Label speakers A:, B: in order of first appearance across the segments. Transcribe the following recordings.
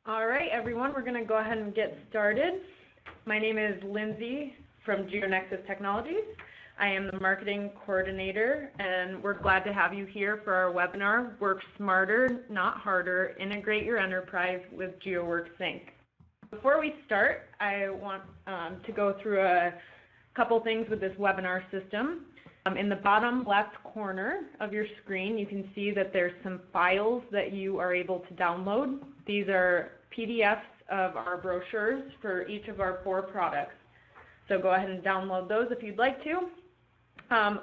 A: All right, everyone, we're going to go ahead and get started. My name is Lindsay from GeoNexus Technologies. I am the marketing coordinator, and we're glad to have you here for our webinar, Work Smarter, Not Harder, Integrate Your Enterprise with GeoWorx Inc. Before we start, I want to go through a couple things with this webinar system. In the bottom left corner of your screen, you can see that there's some files that you are able to download. These are PDFs of our brochures for each of our 4 products. So go ahead and download those if you'd like to.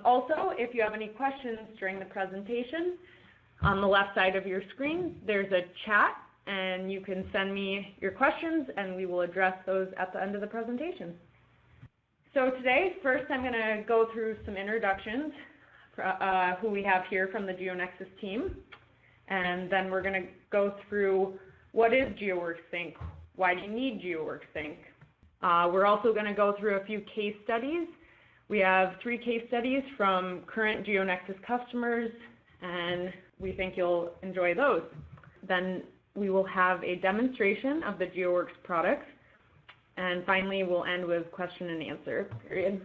A: Also, if you have any questions during the presentation, on the left side of your screen, there's a chat, and you can send me your questions, and we will address those at the end of the presentation. So today, first I'm going to go through some introductions, who we have here from the GeoNexus team, and then we're going to go through what is GeoWorx Sync, why do you need GeoWorx Sync. We're also going to go through a few case studies. We have 3 case studies from current GeoNexus customers, and we think you'll enjoy those. Then we will have a demonstration of the GeoWorx products. And finally, we'll end with question and answer period.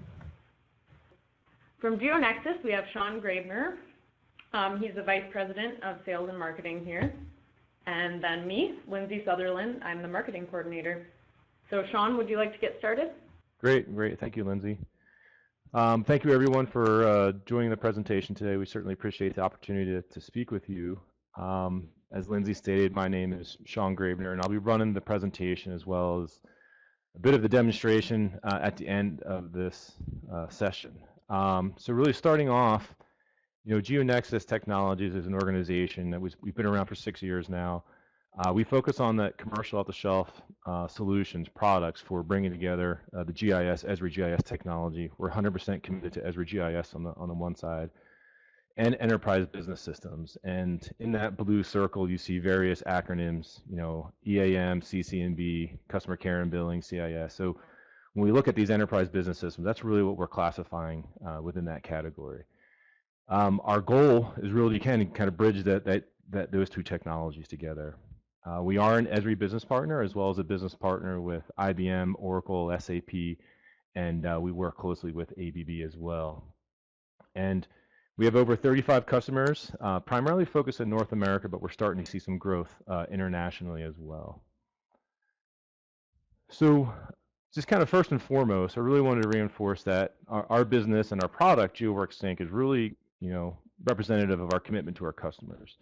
A: From GeoNexus, we have Sean Greiner. He's the Vice President of Sales and Marketing here. And then me, Lindsay Sutherland, I'm the Marketing Coordinator. So Sean, would you like to get started?
B: Great. Thank you, Lindsay. Thank you, everyone, for joining the presentation today. We certainly appreciate the opportunity to speak with you. As Lindsay stated, my name is Sean Greiner, and I'll be running the presentation as well as a bit of the demonstration at the end of this session. So really starting off, GeoNexus Technologies is an organization that we've been around for 6 years now. We focus on the commercial off-the-shelf solutions, products for bringing together the GIS, Esri GIS technology. We're 100% committed to Esri GIS on the one side, and enterprise business systems. And in that blue circle, you see various acronyms, EAM, CC&B, customer care and billing, CIS. So when we look at these enterprise business systems, that's really what we're classifying within that category. Our goal is really to kind of bridge those 2 technologies together. We are an Esri business partner as well as a business partner with IBM, Oracle, SAP, and we work closely with ABB as well. And we have over 35 customers, primarily focused in North America, but we're starting to see some growth internationally as well. So just kind of first and foremost, I really wanted to reinforce that our business and our product, GeoWorx Sync, is really representative of our commitment to our customers.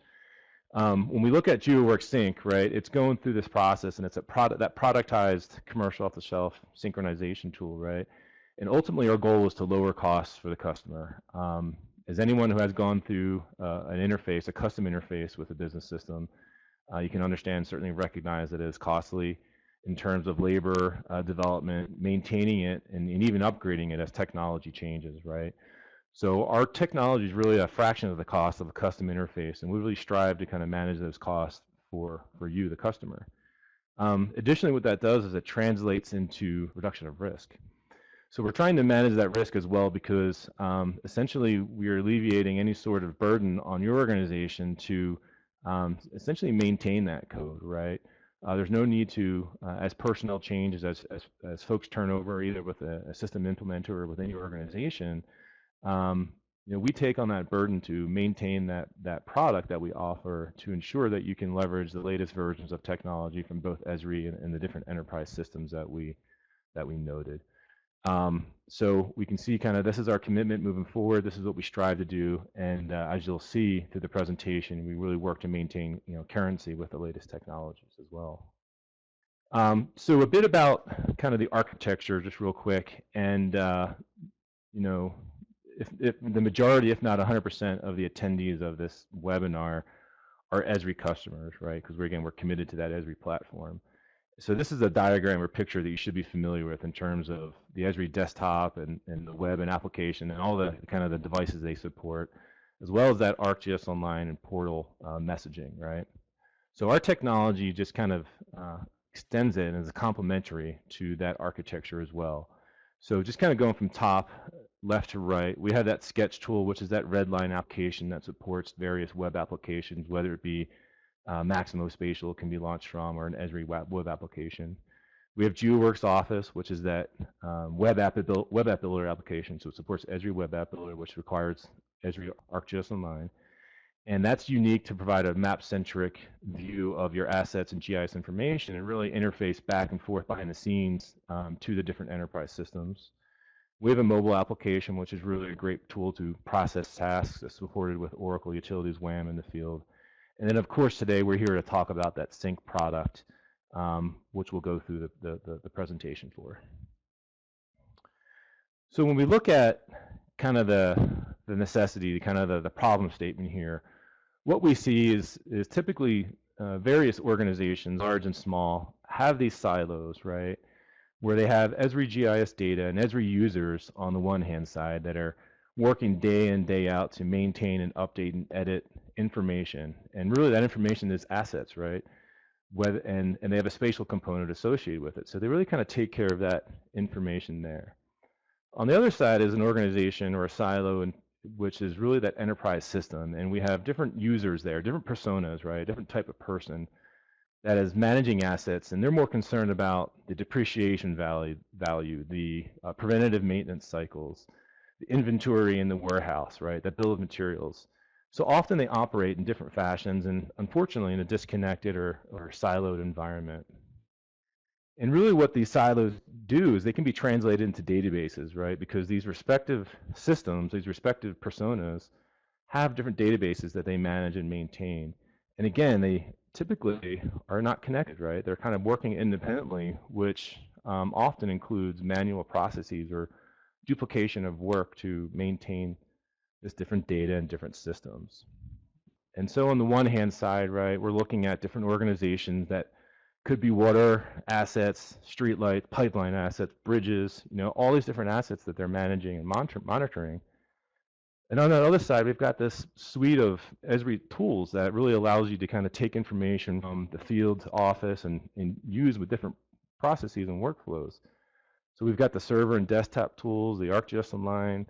B: When we look at GeoWorx Sync, right, it's going through this process, and it's that productized commercial off-the-shelf synchronization tool, right? And ultimately, our goal is to lower costs for the customer. As anyone who has gone through an interface, a custom interface with a business system, you can understand, certainly recognize that it is costly in terms of labor, development, maintaining it, and even upgrading it as technology changes, right? So our technology is really a fraction of the cost of a custom interface, and we really strive to kind of manage those costs for you, the customer. Additionally, what that does is it translates into reduction of risk. So we're trying to manage that risk as well, because essentially we are alleviating any sort of burden on your organization to essentially maintain that code, right? There's no need to, as personnel changes, as folks turn over either with a system implementer or within your organization, we take on that burden to maintain that product that we offer to ensure that you can leverage the latest versions of technology from both Esri and the different enterprise systems that we noted. So we can see kind of this is our commitment moving forward. This is what we strive to do, and as you'll see through the presentation, we really work to maintain currency with the latest technologies as well. So a bit about kind of the architecture, just real quick, and if the majority, if not 100% of the attendees of this webinar are Esri customers, right? Because we're committed to that Esri platform. So this is a diagram or picture that you should be familiar with in terms of the Esri desktop and the web and application and all the kind of the devices they support, as well as that ArcGIS Online and portal messaging, right? So our technology just kind of extends it and is complementary to that architecture as well. So just kind of going from top left to right, we have that sketch tool, which is that red line application that supports various web applications, whether it be Maximo Spatial can be launched from, or an Esri web application. We have GeoWorx Office, which is that web app builder application. So it supports Esri web app builder, which requires Esri ArcGIS Online. And that's unique to provide a map-centric view of your assets and GIS information and really interface back and forth behind the scenes to the different enterprise systems. We have a mobile application, which is really a great tool to process tasks that's supported with Oracle Utilities WAM in the field. And then, of course, today we're here to talk about that Sync product, which we'll go through the presentation for. So when we look at kind of the necessity, kind of the problem statement here, what we see is typically various organizations, large and small, have these silos, right, where they have Esri GIS data and Esri users on the one hand side that are working day in, day out to maintain and update and edit information. And really that information is assets, right? And they have a spatial component associated with it. So they really kind of take care of that information there. On the other side is an organization or a silo which is really that enterprise system. And we have different users there, different personas, right? Different type of person that is managing assets, and they're more concerned about the depreciation value, the preventative maintenance cycles, the inventory in the warehouse, right? That bill of materials. So often they operate in different fashions and unfortunately in a disconnected or siloed environment. And really what these silos do is they can be translated into databases, right? Because these respective systems, these respective personas have different databases that they manage and maintain. And again, they typically are not connected, right? They're kind of working independently, which often includes manual processes or duplication of work to maintain this different data and different systems. And so on the one hand side, right, we're looking at different organizations that could be water assets, street lights, pipeline assets, bridges, you know, all these different assets that they're managing and monitoring. And on the other side, we've got this suite of Esri tools that really allows you to kind of take information from the field to office and use with different processes and workflows. So we've got the server and desktop tools, the ArcGIS Online,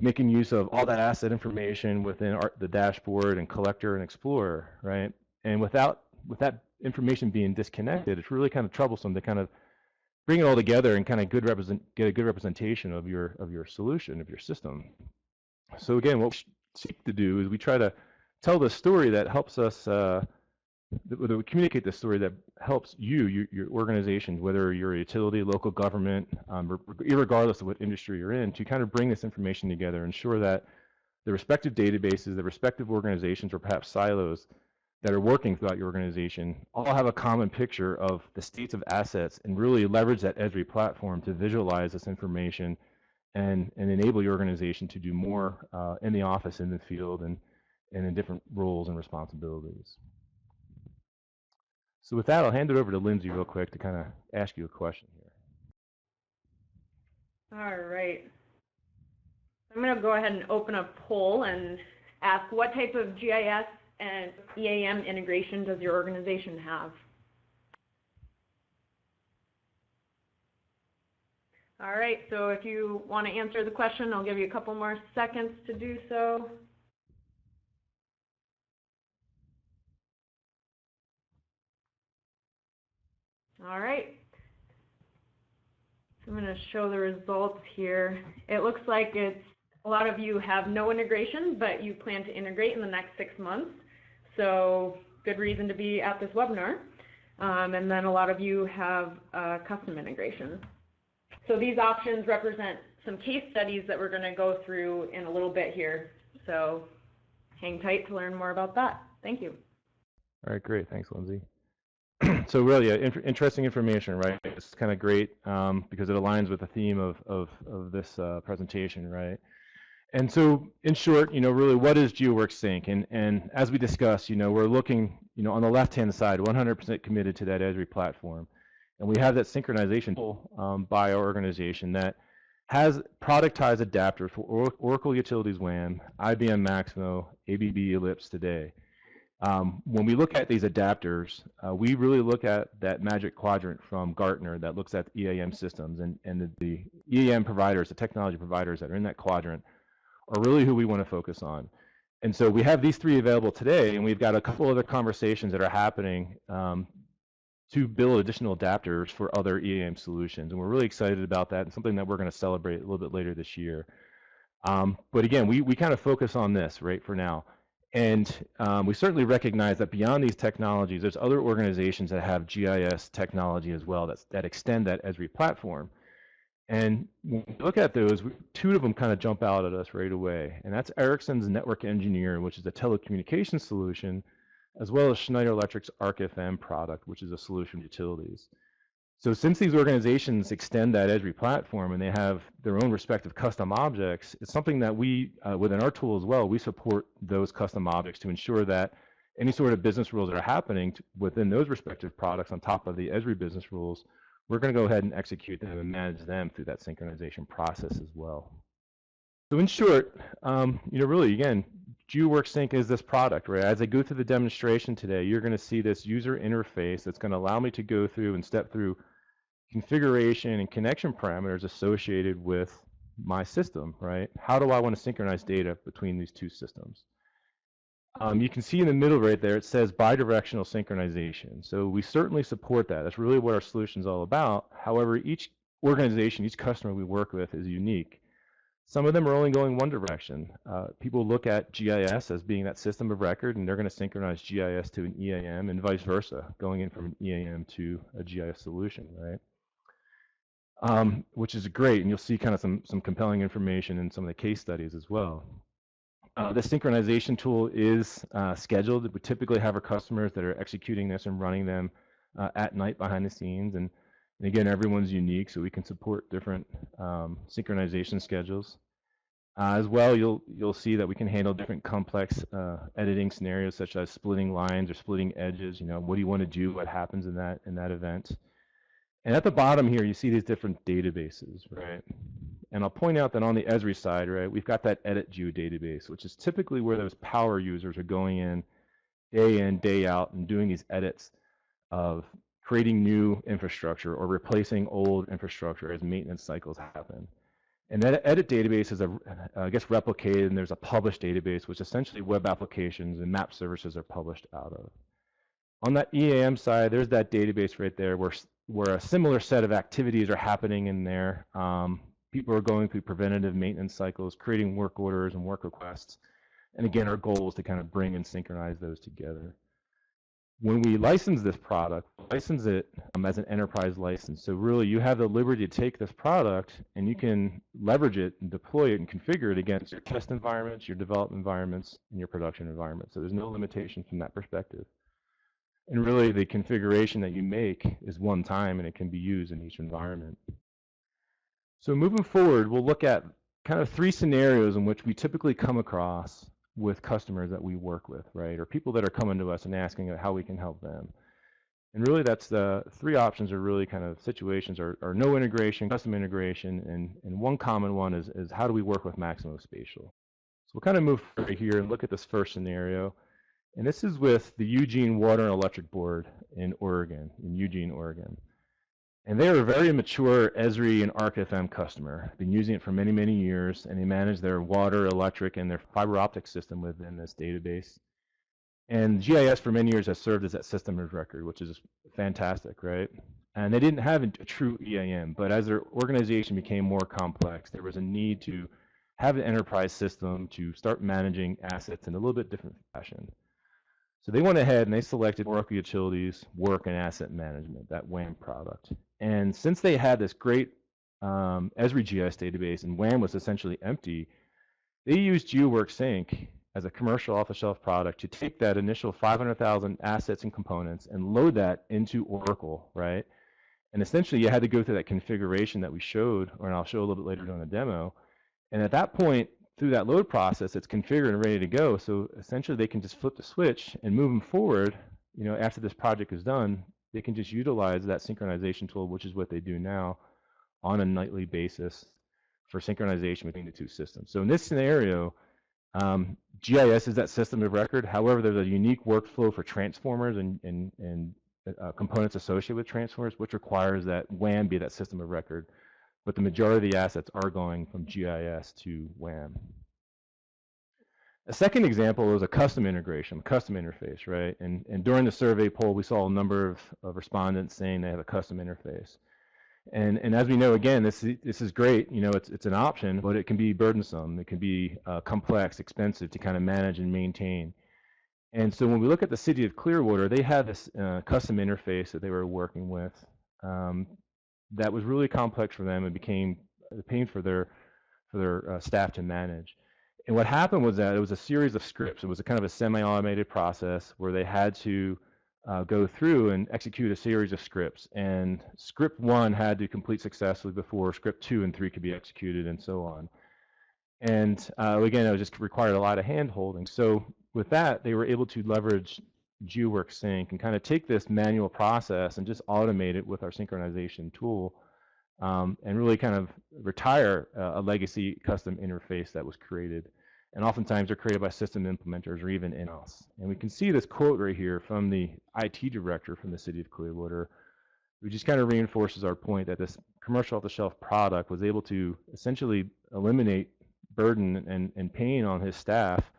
B: making use of all that asset information within the dashboard and collector and explorer, right? And with that information being disconnected, it's really kind of troublesome to kind of bring it all together and kind of get a good representation of your solution, of your system. So again, what we seek to do is we try to tell the story that helps us, we communicate the story that helps your organizations, whether you're a utility, local government, regardless of what industry you're in, to kind of bring this information together, ensure that the respective databases, the respective organizations, or perhaps silos that are working throughout your organization all have a common picture of the states of assets and really leverage that Esri platform to visualize this information and enable your organization to do more in the office, in the field, and in different roles and responsibilities. So with that, I'll hand it over to Lindsay real quick to kind of ask you a question here.
A: All right. I'm going to go ahead and open a poll and ask, what type of GIS and EAM integration does your organization have? All right, so if you want to answer the question, I'll give you a couple more seconds to do so. All right. So I'm going to show the results here. It looks like a lot of you have no integration, but you plan to integrate in the next 6 months. So good reason to be at this webinar. And then a lot of you have custom integration. So these options represent some case studies that we're going to go through in a little bit here. So hang tight to learn more about that. Thank you.
B: All right, great. Thanks, Lindsay. So really interesting information, right? It's kind of great because it aligns with the theme of this presentation, right? And so in short, you know, really what is GeoWorx Sync? And as we discussed, you know, we're looking, you know, on the left-hand side, 100% committed to that Esri platform. And we have that synchronization tool by our organization that has productized adapters for Oracle Utilities WAM, IBM Maximo, ABB Ellipse today. When we look at these adapters, we really look at that magic quadrant from Gartner that looks at EAM systems, and the EAM providers, the technology providers that are in that quadrant, are really who we want to focus on. And so we have these three available today, and we've got a couple other conversations that are happening to build additional adapters for other EAM solutions. And we're really excited about that, and something that we're going to celebrate a little bit later this year. But again, we kind of focus on this, right, for now. And we certainly recognize that beyond these technologies, there's other organizations that have GIS technology as well that extend that Esri platform. And when we look at those, two of them kind of jump out at us right away. And that's Ericsson's Network Engineer, which is a telecommunications solution, as well as Schneider Electric's ArcFM product, which is a solution for utilities. So since these organizations extend that Esri platform and they have their own respective custom objects, it's something that we, within our tool as well, we support those custom objects to ensure that any sort of business rules that are happening within those respective products on top of the Esri business rules, we're going to go ahead and execute them and manage them through that synchronization process as well. So in short, really, again, GeoWorx Sync is this product, right? As I go through the demonstration today, you're going to see this user interface that's going to allow me to go through and step through configuration and connection parameters associated with my system, right? How do I want to synchronize data between these two systems? You can see in the middle right there, it says bi-directional synchronization. So we certainly support that. That's really what our solution is all about. However, each organization, each customer we work with is unique. Some of them are only going one direction. People look at GIS as being that system of record, and they're going to synchronize GIS to an EAM and vice versa, going in from an EAM to a GIS solution, right? Which is great, and you'll see kind of some compelling information in some of the case studies as well. The synchronization tool is scheduled. We typically have our customers that are executing this and running them at night behind the scenes. And again, everyone's unique, so we can support different synchronization schedules. As well, you'll see that we can handle different complex editing scenarios, such as splitting lines or splitting edges. What do you want to do? What happens in that event? And at the bottom here, you see these different databases, right? And I'll point out that on the Esri side, right, we've got that edit geo database, which is typically where those power users are going in, day out, and doing these edits of creating new infrastructure or replacing old infrastructure as maintenance cycles happen. And that edit database is, gets replicated, and there's a published database, which essentially web applications and map services are published out of. On that EAM side, there's that database right there where a similar set of activities are happening in there. People are going through preventative maintenance cycles, creating work orders and work requests. And again, our goal is to kind of bring and synchronize those together. When we license this product, license it as an enterprise license. So really, you have the liberty to take this product and you can leverage it and deploy it and configure it against your test environments, your development environments, and your production environments. So there's no limitation from that perspective. And really, the configuration that you make is one time, and it can be used in each environment. So moving forward, we'll look at kind of three scenarios in which we typically come across with customers that we work with, right? Or people that are coming to us and asking how we can help them. And really, that's the three options are really kind of situations are no integration, custom integration, and one common one is how do we work with Maximo Spatial? So we'll kind of move right here and look at this first scenario. And this is with the Eugene Water and Electric Board in Oregon, in Eugene, Oregon. And they are a very mature Esri and ArcFM customer. Been using it for many, many years, and they manage their water, electric, and their fiber optic system within this database. And GIS for many years has served as that system of record, which is fantastic, right? And they didn't have a true EAM, but as their organization became more complex, there was a need to have an enterprise system to start managing assets in a little bit different fashion. So they went ahead and they selected Oracle Utilities Work and Asset Management, that WAM product. And since they had this great Esri GIS database and WAM was essentially empty, they used GeoWorx Inc as a commercial off-the-shelf product to take that initial 500,000 assets and components and load that into Oracle, right? And essentially you had to go through that configuration that we showed, or I'll show a little bit later during the demo. And at that point, through that load process, it's configured and ready to go. So essentially they can just flip the switch and moving forward, after this project is done, they can just utilize that synchronization tool, which is what they do now on a nightly basis for synchronization between the two systems. So in this scenario, GIS is that system of record. However, there's a unique workflow for transformers and components associated with transformers, which requires that WAM be that system of record. But the majority of the assets are going from GIS to WAM. A second example is a custom integration, custom interface, right? And during the survey poll, we saw a number of respondents saying they have a custom interface. And as we know, again, this is great. You know, it's an option, but it can be burdensome. It can be complex, expensive to kind of manage and maintain. And so when we look at the city of Clearwater, they had this custom interface that they were working with that was really complex for them and became a pain for their staff to manage. And what happened was that it was a series of scripts. It was a kind of a semi-automated process where they had to go through and execute a series of scripts. And script 1 had to complete successfully before script 2 and 3 could be executed, and so on. And again, it just required a lot of hand-holding. So with that, they were able to leverage GeoWorx Sync and kind of take this manual process and just automate it with our synchronization tool, and really kind of retire a legacy custom interface that was created. And oftentimes they're created by system implementers or even in-house. And we can see this quote right here from the IT director from the city of Clearwater, who just kind of reinforces our point that this commercial off-the-shelf product was able to essentially eliminate burden and pain on his staff,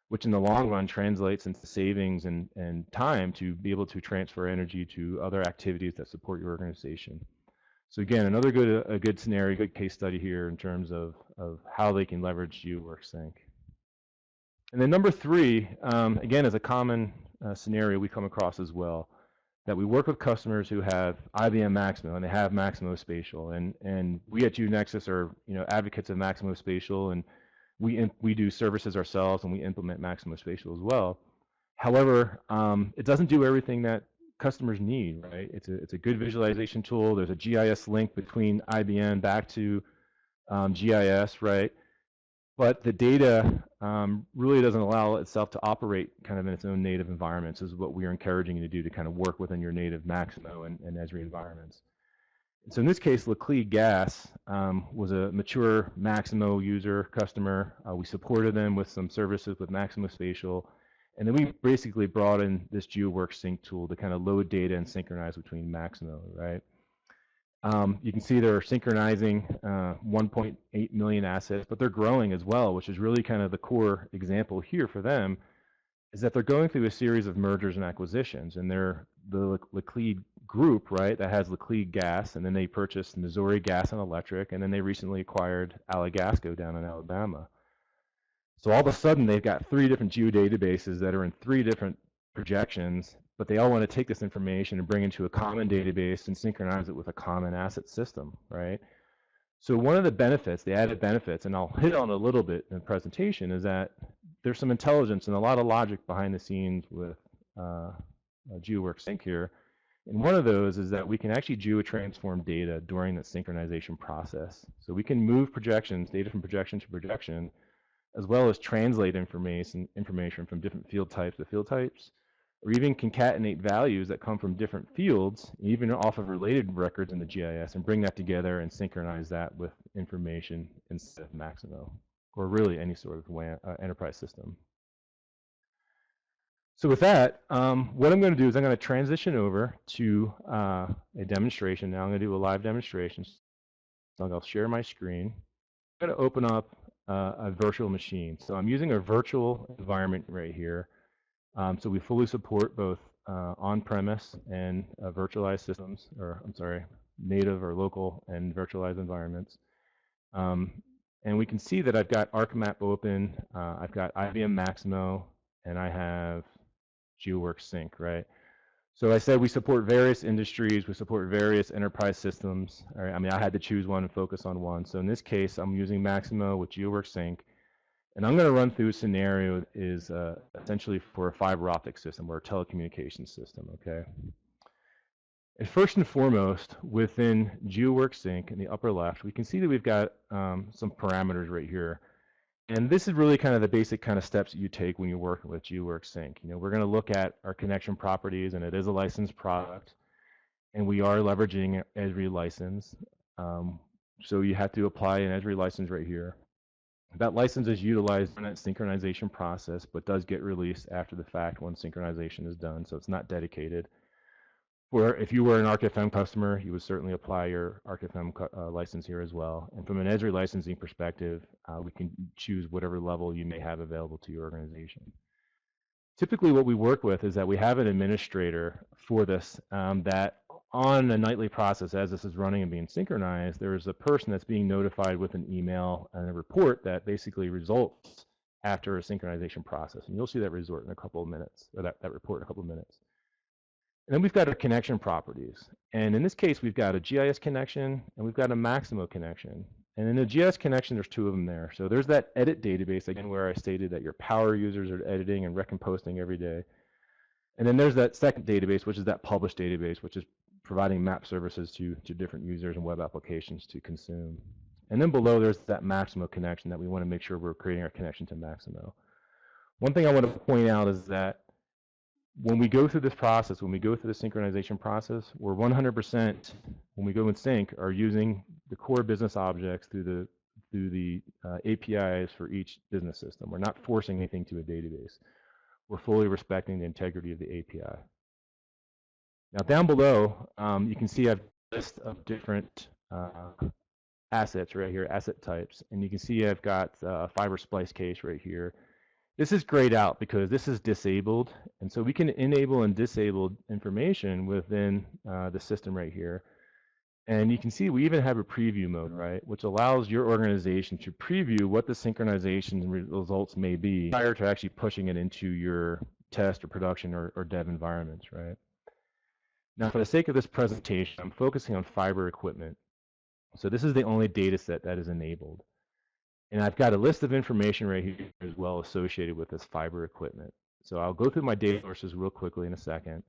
B: which in the long run translates into savings and time to be able to transfer energy to other activities that support your organization. So again, another good scenario, good case study here in terms of how they can leverage GeoWorx Sync. And then number 3, again, is a common scenario we come across as well, that we work with customers who have IBM Maximo and they have Maximo Spatial, and we at GeoNexus are advocates of Maximo Spatial, and we do services ourselves and we implement Maximo Spatial as well. However, it doesn't do everything that customers need, right? It's a good visualization tool. There's a GIS link between IBM back to GIS, right? But the data really doesn't allow itself to operate kind of in its own native environments. This is what we are encouraging you to do, to kind of work within your native Maximo and Esri environments. And so in this case, Laclede Gas was a mature Maximo user customer. We supported them with some services with Maximo Spatial. And then we basically brought in this GeoWorx Sync tool to kind of load data and synchronize between Maximo, right? You can see they're synchronizing 1.8 million assets, but they're growing as well, which is really kind of the core example here for them, is that they're going through a series of mergers and acquisitions. And they're the Laclede group, right, that has Laclede Gas, and then they purchased Missouri Gas and Electric, and then they recently acquired Alagasco down in Alabama. So all of a sudden, they've got 3 different geodatabases that are in 3 different projections, but they all want to take this information and bring it into a common database and synchronize it with a common asset system, right? So one of the benefits, the added benefits, and I'll hit on a little bit in the presentation, is that there's some intelligence and a lot of logic behind the scenes with GeoWorx Sync here. And one of those is that we can actually geotransform data during the synchronization process. So we can move projections, data from projection to projection, as well as translate information from different field types to field types, or even concatenate values that come from different fields, even off of related records in the GIS, and bring that together and synchronize that with information instead of Maximo, or really any sort of WAM, enterprise system. So with that, what I'm going to do is I'm going to transition over to a demonstration. Now I'm going to do a live demonstration. So I'll share my screen. I'm going to open up a virtual machine. So I'm using a virtual environment right here. So we fully support both on-premise and virtualized systems, or I'm sorry, native or local and virtualized environments. And we can see that I've got ArcMap open, I've got IBM Maximo, and I have GeoWorx Sync, right? So I said we support various industries, we support various enterprise systems. I mean, I had to choose one and focus on one. So in this case, I'm using Maximo with GeoWorx Sync. And I'm going to run through a scenario that is essentially for a fiber optic system or a telecommunications system, okay? And first and foremost, within GeoWorx Sync in the upper left, we can see that we've got some parameters right here. And this is really kind of the basic kind of steps that you take when you're working with GeoWorx Sync. You know, we're going to look at our connection properties, and it is a licensed product. And we are leveraging Esri license. So you have to apply an Esri license right here. That license is utilized in that synchronization process, but does get released after the fact when synchronization is done, so it's not dedicated. if you were an ArcFM customer, you would certainly apply your ArcFM license here as well. And from an Esri licensing perspective, we can choose whatever level you may have available to your organization. Typically what we work with is that we have an administrator for this that on a nightly process, as this is running and being synchronized, there is a person that's being notified with an email and a report that basically results after a synchronization process. And you'll see that result in a couple of minutes, or that report in a couple of minutes. And then we've got our connection properties. And in this case, we've got a GIS connection and we've got a Maximo connection. And in the GIS connection, there's two of them there. So there's that edit database, again, where I stated that your power users are editing and recomposting every day. And then there's that second database, which is that publish database, which is providing map services to different users and web applications to consume. And then below, there's that Maximo connection that we want to make sure we're creating our connection to Maximo. One thing I want to point out is that when we go through this process, when we go through the synchronization process, we're 100%, when we go in sync, are using the core business objects through the APIs for each business system. We're not forcing anything to a database. We're fully respecting the integrity of the API. Now down below, you can see I've a list of different assets right here, asset types, and you can see I've got a fiber splice case right here. This is grayed out because this is disabled, and so we can enable and disable information within the system right here. And you can see we even have a preview mode, right, which allows your organization to preview what the synchronization results may be prior to actually pushing it into your test or production or dev environments, right? Now, for the sake of this presentation, I'm focusing on fiber equipment. So this is the only data set that is enabled. And I've got a list of information right here as well associated with this fiber equipment. So I'll go through my data sources real quickly in a second,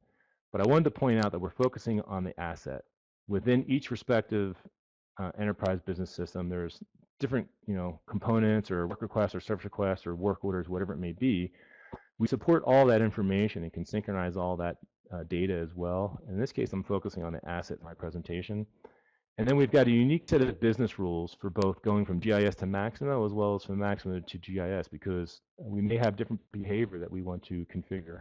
B: but I wanted to point out that we're focusing on the asset. Within each respective enterprise business system, there's different components or work requests or service requests or work orders, whatever it may be. We support all that information and can synchronize all that data as well. In this case, I'm focusing on the asset in my presentation. And then we've got a unique set of business rules for both going from GIS to Maximo as well as from Maximo to GIS, because we may have different behavior that we want to configure.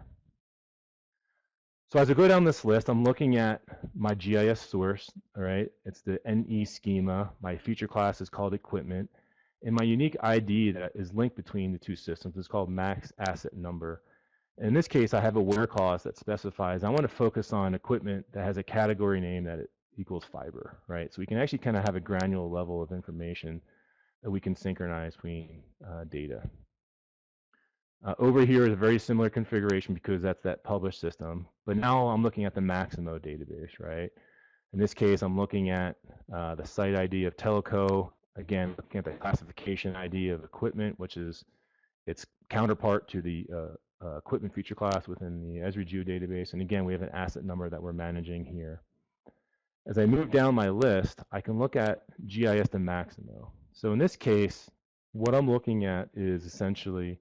B: So as I go down this list, I'm looking at my GIS source, all right? It's the NE schema. My feature class is called equipment. And my unique ID that is linked between the two systems is called max asset number. In this case, I have a where clause that specifies I want to focus on equipment that has a category name that it equals fiber, right? So we can actually kind of have a granular level of information that we can synchronize between data. Over here is a very similar configuration because that's that published system. But now I'm looking at the Maximo database, right? In this case, I'm looking at the site ID of Teleco. Again, looking at the classification ID of equipment, which is its counterpart to the equipment feature class within the Esri Geo database. And again, we have an asset number that we're managing here. As I move down my list, I can look at GIS to Maximo. So in this case, what I'm looking at is essentially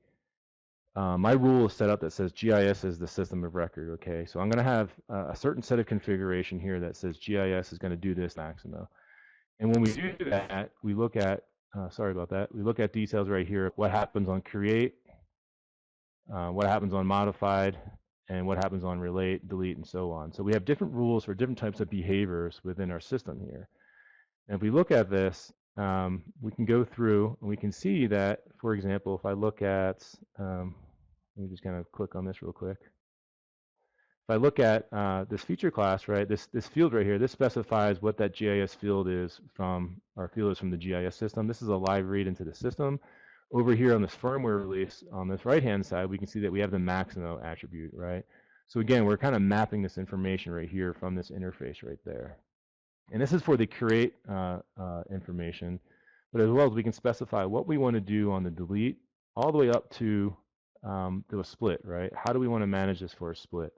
B: my rule is set up that says GIS is the system of record, okay? So I'm going to have a certain set of configuration here that says GIS is going to do this Maximo. And when we do that, we look at, sorry about that, we look at details right here, what happens on create, what happens on modified, and what happens on relate, delete, and so on. So we have different rules for different types of behaviors within our system here. And if we look at this, we can go through and we can see that, for example, if I look at, let me just kind of click on this real quick. If I look at this feature class, right, this field right here, this specifies what that GIS field is from, our field is from the GIS system. This is a live read into the system. Over here on this firmware release, on this right-hand side, we can see that we have the Maximo attribute, right? So again, we're kind of mapping this information right here from this interface right there. And this is for the Curate information, but as well as we can specify what we want to do on the delete all the way up to a split, right? How do we want to manage this for a split?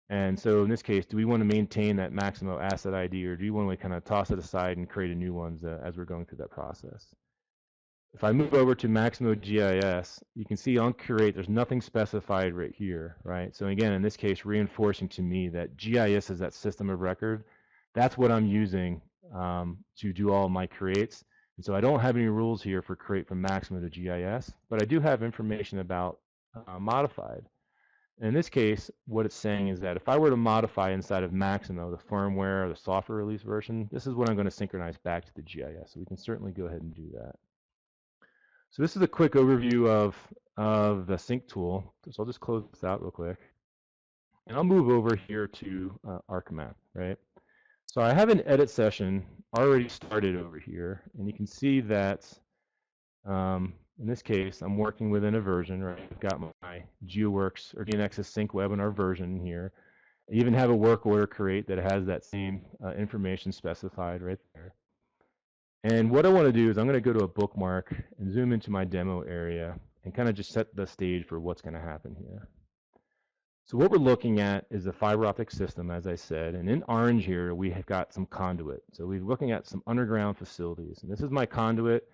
B: And so in this case, do we want to maintain that Maximo asset ID, or do you want to kind of toss it aside and create a new one as we're going through that process? If I move over to Maximo GIS, you can see on Curate, there's nothing specified right here, right? So again, in this case, reinforcing to me that GIS is that system of record. That's what I'm using to do all my creates. And so I don't have any rules here for create from Maximo to GIS, but I do have information about modified. In this case, what it's saying is that if I were to modify inside of Maximo, the firmware or the software release version, this is what I'm going to synchronize back to the GIS. So we can certainly go ahead and do that. So this is a quick overview of the sync tool. So I'll just close this out real quick. And I'll move over here to ArcMap, right? So I have an edit session already started over here. And you can see that in this case, I'm working within a version, right? I've got my GeoWorx or GeoNexus Sync webinar version here. I even have a work order Curate that has that same information specified right there. And what I want to do is I'm going to go to a bookmark and zoom into my demo area and kind of just set the stage for what's going to happen here. So what we're looking at is the fiber optic system, as I said, and in orange here we have got some conduit. So we're looking at some underground facilities, and this is my conduit.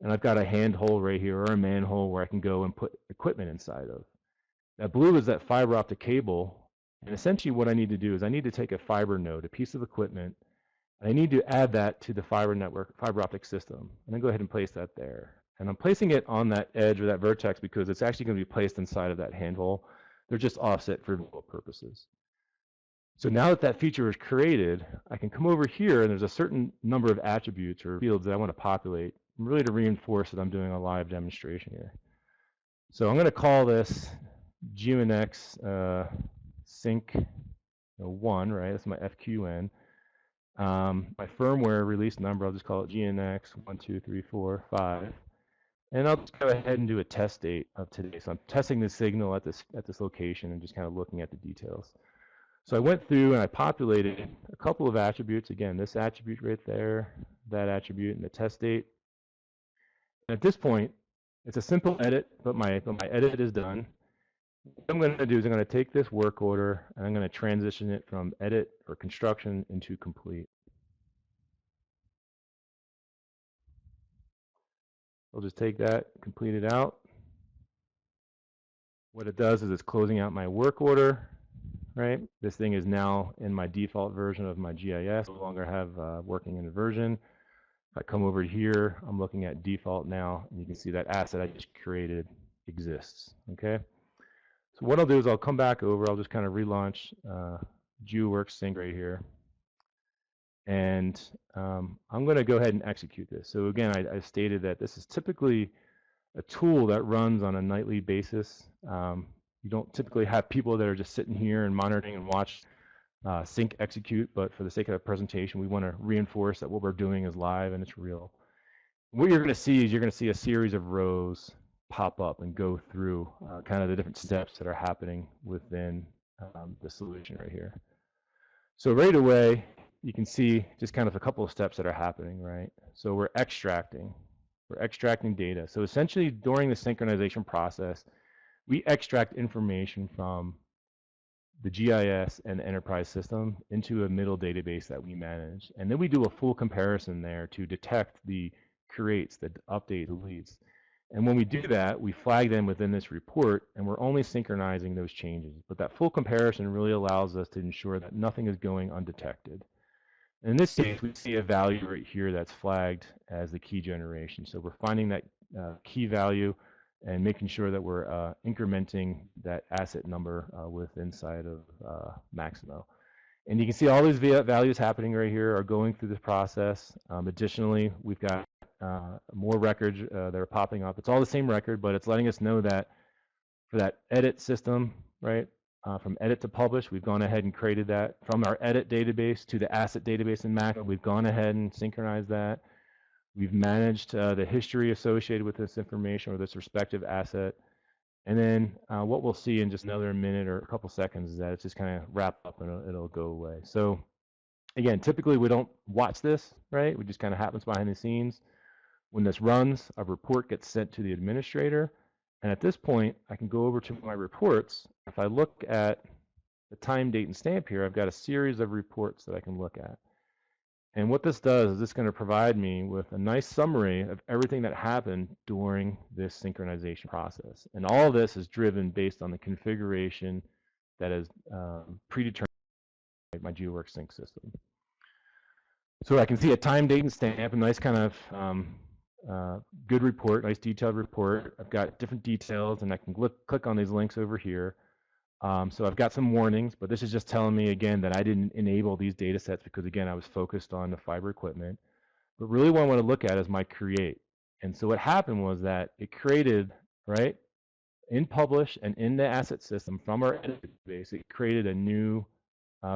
B: And I've got a handhole right here or a manhole where I can go and put equipment inside of. That blue is that fiber optic cable. And essentially what I need to do is I need to take a fiber node, a piece of equipment, and I need to add that to the fiber optic system. And then go ahead and place that there. And I'm placing it on that edge or that vertex because it's actually going to be placed inside of that handhole. They're just offset for visual purposes. So now that that feature is created, I can come over here and there's a certain number of attributes or fields that I want to populate, really to reinforce that I'm doing a live demonstration here. So I'm going to call this GeoNexus Sync 1, right? That's my FQN. My firmware release number, I'll just call it GeoNexus 1, 2, 3, 4, 5. And I'll just go ahead and do a test date of today. So I'm testing the signal at this location and just kind of looking at the details. So I went through and I populated a couple of attributes. Again, this attribute right there, that attribute, and the test date. And at this point, it's a simple edit, but my edit is done. What I'm going to do is I'm going to take this work order and I'm going to transition it from edit or construction into complete. I'll just take that, complete it out. What it does is it's closing out my work order, right? This thing is now in my default version of my GIS. No longer have working in a version. If I come over here, I'm looking at default now, and you can see that asset I just created exists, okay? So what I'll do is I'll come back over, I'll just kind of relaunch GeoWorx Sync right here. And I'm going to go ahead and execute this. So again, I stated that this is typically a tool that runs on a nightly basis. You don't typically have people that are just sitting here and monitoring and watch sync execute, but for the sake of the presentation, we want to reinforce that what we're doing is live and it's real. What you're going to see is you're going to see a series of rows pop up and go through kind of the different steps that are happening within the solution right here. So right away, you can see just kind of a couple of steps that are happening, right? So we're extracting data. So essentially during the synchronization process, we extract information from the GIS and the enterprise system into a middle database that we manage. And then we do a full comparison there to detect the curates, the update, deletes. And when we do that, we flag them within this report, and we're only synchronizing those changes. But that full comparison really allows us to ensure that nothing is going undetected. In this case, we see a value right here that's flagged as the key generation. So we're finding that key value and making sure that we're incrementing that asset number with inside of Maximo. And you can see all these values happening right here are going through this process. Additionally, we've got more records that are popping up. It's all the same record, but it's letting us know that for that edit system, right, from edit to publish, we've gone ahead and created that. From our edit database to the asset database in Maximo, we've gone ahead and synchronized that. We've managed the history associated with this information or this respective asset. And then what we'll see in just another minute or a couple seconds is that it's just kind of wrapped up and it'll go away. So again, typically we don't watch this, right? It just kind of happens behind the scenes. When this runs, a report gets sent to the administrator. And at this point, I can go over to my reports. If I look at the time, date, and stamp here, I've got a series of reports that I can look at. And what this does is it's going to provide me with a nice summary of everything that happened during this synchronization process. And all of this is driven based on the configuration that is predetermined by my GeoWorx Sync system. So I can see a time, date, and stamp, a nice kind of good report, nice detailed report. I've got different details, and I can click on these links over here. So I've got some warnings, but this is just telling me again that I didn't enable these data sets because again, I was focused on the fiber equipment. But really what I want to look at is my create. And so what happened was that it created, right, in publish and in the asset system from our database, it created a new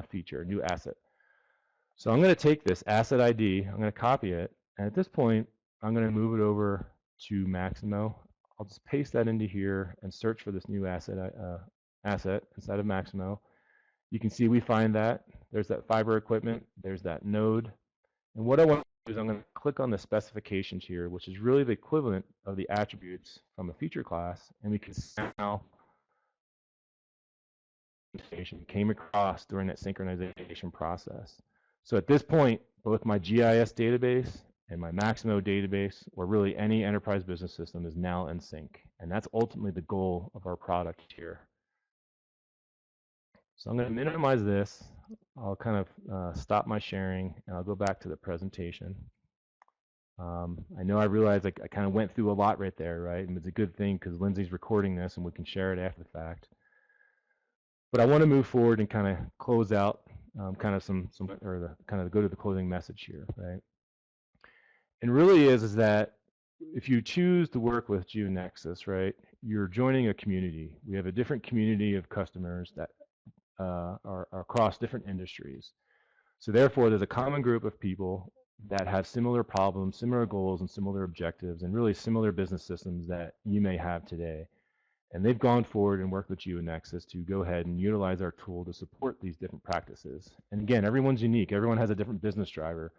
B: feature, a new asset. So I'm going to take this asset ID, I'm going to copy it, and at this point, I'm going to move it over to Maximo. I'll just paste that into here and search for this new asset inside of Maximo. You can see we find that. There's that fiber equipment, there's that node. And what I want to do is I'm going to click on the specifications here, which is really the equivalent of the attributes from a feature class, and we can see now came across during that synchronization process. So at this point, both my GIS database and my Maximo database, or really any enterprise business system, is now in sync. And that's ultimately the goal of our product here. So I'm going to minimize this. I'll kind of stop my sharing, and I'll go back to the presentation. I know I realized I kind of went through a lot right there, right? And it's a good thing because Lindsay's recording this and we can share it after the fact. But I want to move forward and kind of close out kind of go to the closing message here, right? And really is that if you choose to work with GeoNexus, right, you're joining a community. We have a different community of customers that are across different industries. So therefore, there's a common group of people that have similar problems, similar goals, and similar objectives, and really similar business systems that you may have today. And they've gone forward and worked with GeoNexus to go ahead and utilize our tool to support these different practices. And again, everyone's unique. Everyone has a different business driver.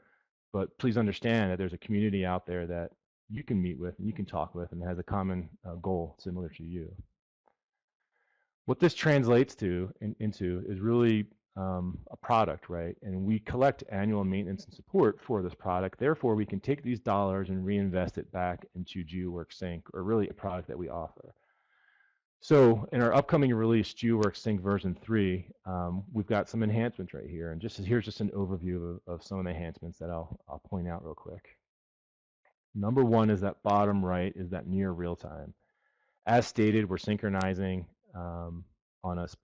B: But please understand that there's a community out there that you can meet with and you can talk with and has a common goal similar to you. What this translates into is really a product, right? And we collect annual maintenance and support for this product. Therefore, we can take these dollars and reinvest it back into GeoWorx Sync, or really a product that we offer. So in our upcoming release, GeoWorx Sync version 3, we've got some enhancements right here. And here's just an overview of some of the enhancements that I'll point out real quick. Number one is that bottom right is that near real time. As stated, we're synchronizing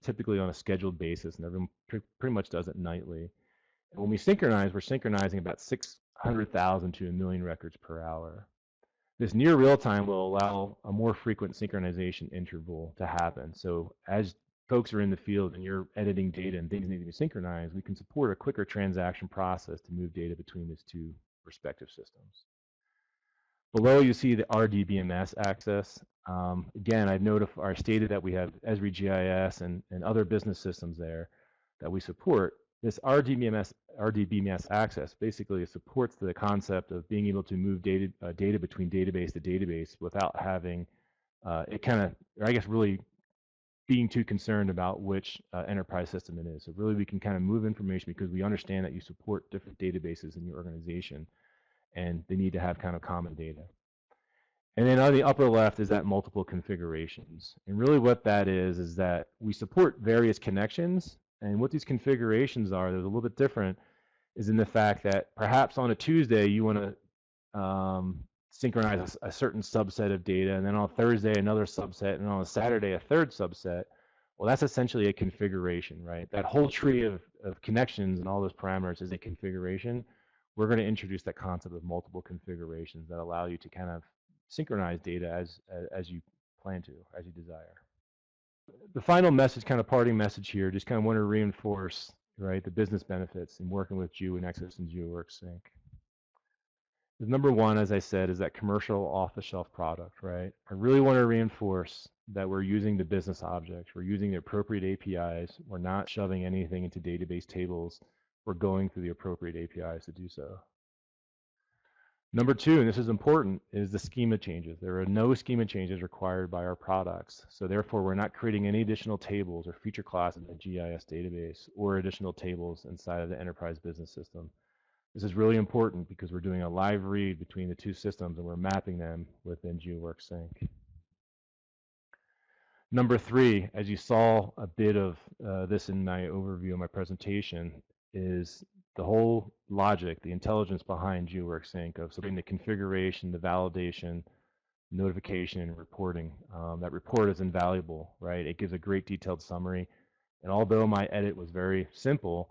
B: typically on a scheduled basis, and everyone pretty much does it nightly. And when we synchronize, we're synchronizing about 600,000 to 1 million records per hour. This near real time will allow a more frequent synchronization interval to happen. So as folks are in the field and you're editing data and things need to be synchronized, we can support a quicker transaction process to move data between these two respective systems. Below you see the RDBMS Access. Again, I stated that we have Esri GIS and other business systems there that we support. This RDBMS Access basically supports the concept of being able to move data between database to database without having really being too concerned about which enterprise system it is. So really we can kind of move information because we understand that you support different databases in your organization and they need to have kind of common data. And then on the upper left is that multiple configurations. And really what that is that we support various connections. And what these configurations are, there's a little bit different, is in the fact that perhaps on a Tuesday you want to synchronize a certain subset of data, and then on Thursday another subset, and on a Saturday a third subset. Well, that's essentially a configuration, right? That whole tree of connections and all those parameters is a configuration. We're going to introduce that concept of multiple configurations that allow you to kind of synchronize data as you plan to, as you desire. The final message, kind of parting message here, just kind of want to reinforce, right, the business benefits in working with GeoNexus and GeoWorx Sync. Number one, as I said, is that commercial off-the-shelf product, right? I really want to reinforce that we're using the business objects, we're using the appropriate APIs, we're not shoving anything into database tables, we're going through the appropriate APIs to do so. Number two, and this is important, is the schema changes. There are no schema changes required by our products. So therefore, we're not creating any additional tables or feature classes in the GIS database or additional tables inside of the enterprise business system. This is really important because we're doing a live read between the two systems and we're mapping them within GeoWorx Sync. Number three, as you saw a bit of this in my overview of my presentation, is the whole logic, the intelligence behind GeoWorx Inc. of supporting the configuration, the validation, notification and reporting. That report is invaluable, right? It gives a great detailed summary. And although my edit was very simple,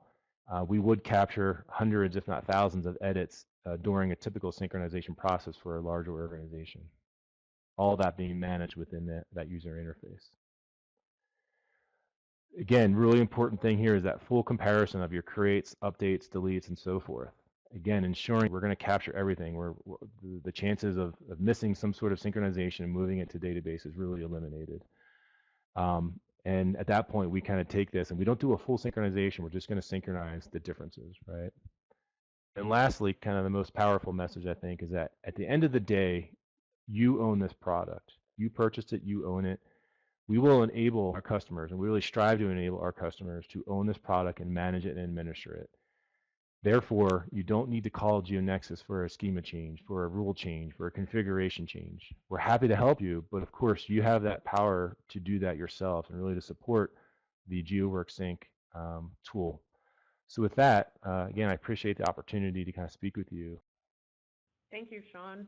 B: we would capture hundreds, if not thousands, of edits during a typical synchronization process for a larger organization. All that being managed within that user interface. Again, really important thing here is that full comparison of your creates, updates, deletes, and so forth. Again, ensuring we're going to capture everything. The chances of missing some sort of synchronization and moving it to database is really eliminated. And at that point, we kind of take this and we don't do a full synchronization. We're just going to synchronize the differences, right? And lastly, kind of the most powerful message, I think, is that at the end of the day, you own this product. You purchased it, you own it. We will enable our customers, and we really strive to enable our customers to own this product and manage it and administer it. Therefore, you don't need to call GeoNexus for a schema change, for a rule change, for a configuration change. We're happy to help you, but of course, you have that power to do that yourself and really to support the GeoWorx Inc. Tool. So with that, again, I appreciate the opportunity to kind of speak with you.
A: Thank you, Sean.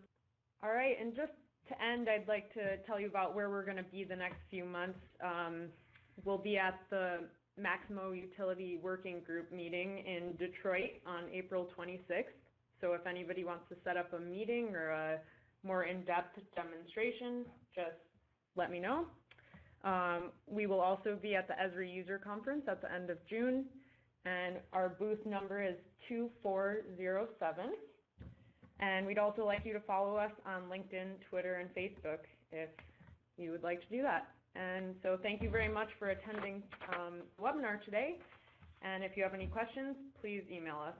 A: All right, and just to end, I'd like to tell you about where we're going to be the next few months. We'll be at the Maximo Utility Working Group meeting in Detroit on April 26th. So if anybody wants to set up a meeting or a more in-depth demonstration, just let me know. We will also be at the Esri User Conference at the end of June, and our booth number is 2407. And we'd also like you to follow us on LinkedIn, Twitter, and Facebook if you would like to do that. And so thank you very much for attending the webinar today. And if you have any questions, please email us.